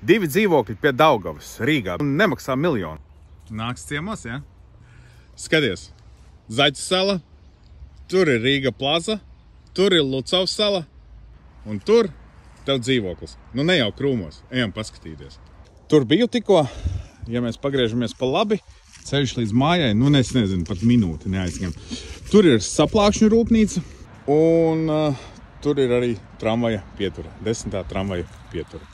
2 dzīvokļi pie Daugavas, Rīgā. Nemaksā miljonu. Nāks ciemos, ja? Skaties. Zaķu sala, tur ir Rīga plaza, tur ir Lucavas sala, un tur tev dzīvoklis. Nu ne jau krūmos, ejam paskatīties. Tur biju tikko, ja mēs pagriežamies pa labi, ceļš līdz mājai, nu es nezinu, pat minūti neaizņem. Tur ir saplākšņu rūpnīca, un tur ir arī tramvaja pietura, 10. tramvaja pietura.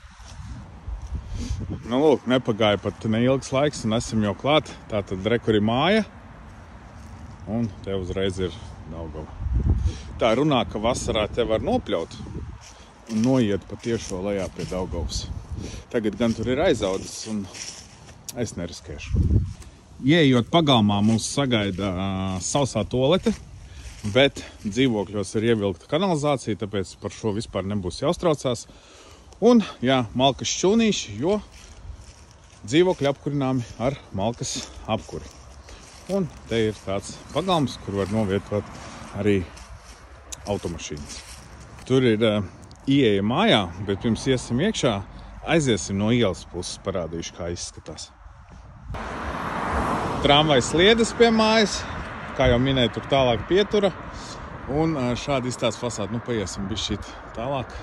Nu lūk, nepagāja pat neilgs laiks, un esam jau klāt. Tātad rekur ir māja, un te uzreiz ir Daugava. Tā runā, ka vasarā te var nopļaut un noiet pa tiešo lejā pie Daugavas. Tagad gan tur ir aizaudzis, un es neriskēšu. Ieejot pagalmā mūs sagaida sausā tolete, bet dzīvokļos ir ievilkta kanalizācija, tāpēc par šo vispār nebūs jāuztraucās. Un, jā, malkas šķūnīši, jo dzīvokļi apkurināmi ar malkas apkuri. Un te ir tāds pagalms, kur var novietot arī automašīnas. Tur ir ieeja mājā, bet pirms iesim iekšā, aiziesim no ielas puses, parādīšu, kā izskatās. Tramvaja sliedes pie mājas, kā jau minēju, tur tālāk pietura. Un šādi izstāsta fasāde. Nu, paiesim bišķīt tālāk.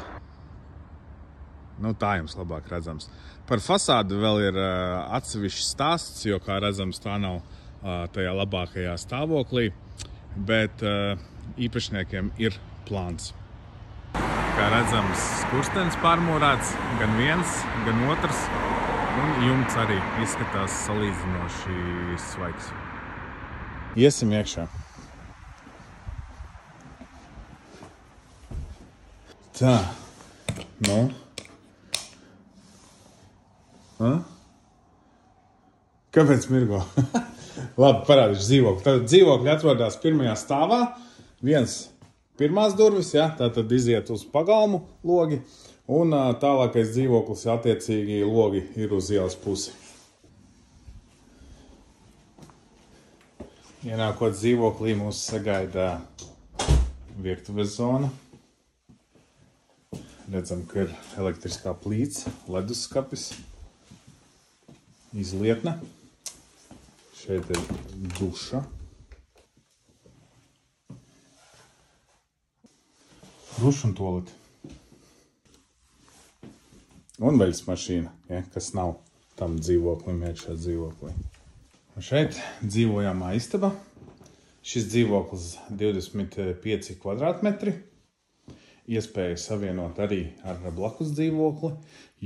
Nu, tā jums labāk redzams. Par fasādi vēl ir atsevišķs stāsts, jo, kā redzams, tā nav tajā labākajā stāvoklī, bet īpašniekiem ir plāns. Kā redzams, skurstenis pārmūrāts, gan viens, gan otrs, un jumts arī izskatās salīdzinoši svaigs. Iesim iekšā. Tā, nu. Kāpēc mirgo? Labi, parādīšu dzīvokli. Tātad dzīvokļi atrodas pirmajā stāvā. Viens pirmās durvis, ja, tātad iziet uz pagalmu logi. Un tālākais dzīvoklis, attiecīgi, logi ir uz ielas pusi. Ienākot dzīvoklī, mūs sagaida virtuves zona. Redzam, ka ir elektriskā plīts, leduskapis, izlietne. Šeit ir duša. Duša un toleti. Un veļas mašīna, ja, kas nav tam dzīvoklim, iekšā dzīvoklī. Un šeit dzīvojamā istaba. Šis dzīvoklis 25 kvadrātmetri. Iespēja savienot arī ar blakus dzīvokli,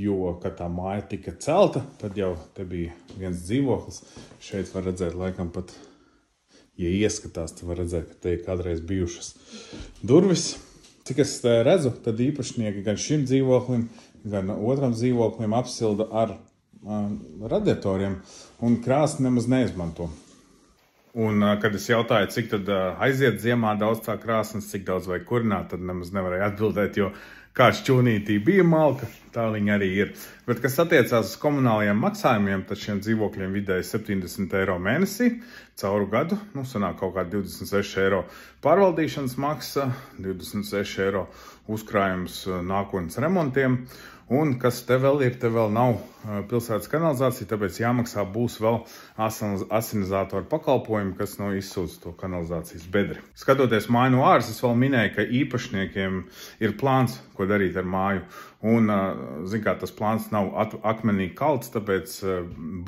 jo, kad tā māja tika celta, tad jau te bija viens dzīvoklis. Šeit var redzēt, laikam pat, ja ieskatās, tad var redzēt, ka te ir kādreiz bijušas durvis. Cik es redzu, tad īpašnieki gan šim dzīvoklim, gan otram dzīvoklim apsilda ar radiatoriem, un krāsni nemaz neizmanto. Un, kad es jautāju, cik tad aiziet ziemā daudz tā krāsnes, cik daudz vajag kurināt, tad nemaz nevarēja atbildēt, jo kā šķūnītī bija malka, tā viņa arī ir. Bet, kas attiecās uz komunālajiem maksājumiem, tad šiem dzīvokļiem vidēji 70 eiro mēnesī, cauru gadu, nu, sanāk kaut kā 26 eiro pārvaldīšanas maksa, 26 eiro uzkrājums nākotnes remontiem. Un kas te vēl ir, te vēl nav pilsētas kanalizācija, tāpēc jāmaksā būs vēl asinizātoru pakalpojumi, kas no izsūdz to kanalizācijas bedri. Skatoties māju no āras, es vēl minēju, ka īpašniekiem ir plāns, ko darīt ar māju. Un, zin kā, tas plāns nav akmenī kalts, tāpēc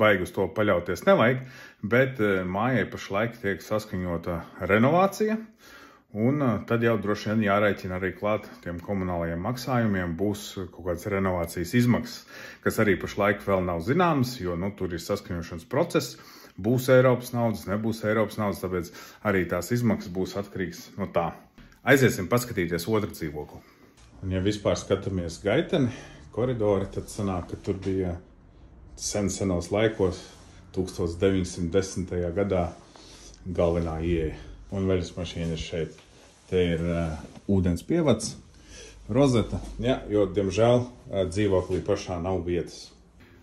baigi uz to paļauties nevajag, bet mājai pašlaik tiek saskaņota renovācija. Un tad jau droši vien jārēķina arī klāt tiem komunālajiem maksājumiem, būs kaut kādas renovācijas izmaksas, kas arī pašlaik vēl nav zināmas, jo nu, tur ir saskaņošanas process, būs Eiropas naudas, nebūs Eiropas naudas, tāpēc arī tās izmaksas būs atkarīgas no tā. Aiziesim paskatīties otru dzīvokli. Un ja vispār skatāmies gaiteni, koridori, tad sanāk, ka tur bija senos laikos, 1910. gadā galvenā ieeja. Un veļas mašīna ir šeit. Te ir ūdens pievads, rozeta, ja, jo, diemžēl, dzīvoklī pašā nav vietas.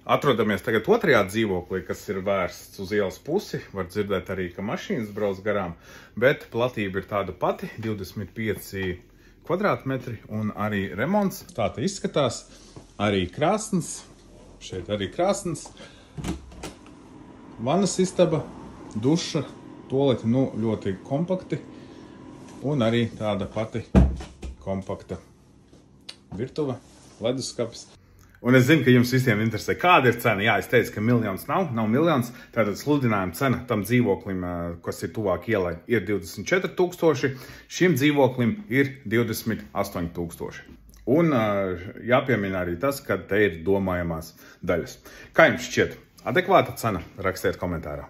Atrodamies tagad otrajā dzīvoklī, kas ir vērsts uz ielas pusi. Var dzirdēt arī, ka mašīnas brauc garām, bet platība ir tāda pati, 25 kvadrātmetri un arī remonts. Tā te izskatās, arī krāsnes Šeit arī krāsnes. Vannas istaba, duša, tualete, nu, ļoti kompakti. Un arī tāda pati kompakta virtuve, leduskapis. Un es zinu, ka jums visiem interesē, kāda ir cena. Jā, es teicu, ka miljons nav miljons. Tātad sludinājuma cena tam dzīvoklim, kas ir tuvāk ielai, ir 24 000. Šim dzīvoklim ir 28 000. Un jāpiemina arī tas, ka te ir domājamās daļas. Kā jums šķiet? Adekvāta cena? Rakstiet komentārā.